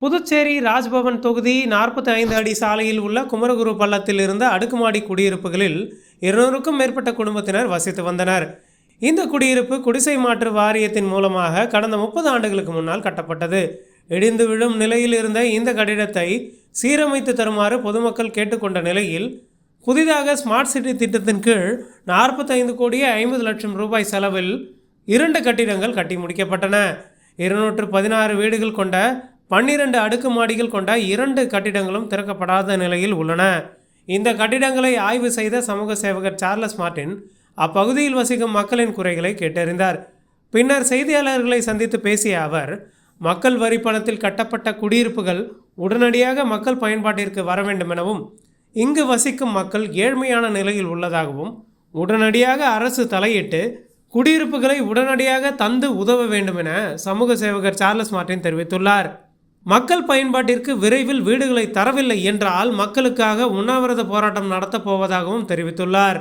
புதுச்சேரி ராஜ்பவன் தொகுதி 45 அடி சாலையில் உள்ள குமரகுரு பள்ளத்தில் இருந்த அடுக்குமாடி குடியிருப்புகளில் 200க்கும் மேற்பட்ட குடும்பத்தினர் வசித்து வந்தனர். இந்த குடியிருப்பு குடிசை மாற்று வாரியத்தின் மூலமாக கடந்த 30 ஆண்டுகளுக்கு முன்னால் கட்டப்பட்டது. இடிந்து விழும் நிலையில் இருந்த இந்த கட்டிடத்தை சீரமைத்து தருமாறு பொதுமக்கள் கேட்டுக்கொண்ட நிலையில் புதிதாக ஸ்மார்ட் சிட்டி திட்டத்தின் கீழ் 45 கோடியே 50 லட்சம் ரூபாய் செலவில் 2 கட்டிடங்கள் கட்டி முடிக்கப்பட்டன. 216 வீடுகள் கொண்ட 12 அடுக்குமாடிகள் கொண்ட 2 கட்டிடங்களும் திறக்கப்படாத நிலையில் உள்ளன. இந்த கட்டிடங்களை ஆய்வு செய்த சமூக சேவகர் சார்லஸ் மார்ட்டின் அப்பகுதியில் வசிக்கும் மக்களின் குறைகளை கேட்டறிந்தார். பின்னர் செய்தியாளர்களை சந்தித்து பேசிய அவர், மக்கள் வரி பணத்தில் கட்டப்பட்ட குடியிருப்புகள் உடனடியாக மக்கள் பயன்பாட்டிற்கு வர வேண்டும் எனவும், இங்கு வசிக்கும் மக்கள் ஏழ்மையான நிலையில் உள்ளதாகவும், உடனடியாக அரசு தலையிட்டு குடியிருப்புகளை உடனடியாக தந்து உதவ வேண்டும் என சமூக சேவகர் சார்லஸ் மார்ட்டின் தெரிவித்துள்ளார். மக்கள் பயன்பாட்டிற்கு விரைவில் வீடுகளை தரவில்லை என்றால் மக்களுக்காக உண்ணாவிரத போராட்டம் நடத்தப் போவதாகவும் தெரிவித்துள்ளார்.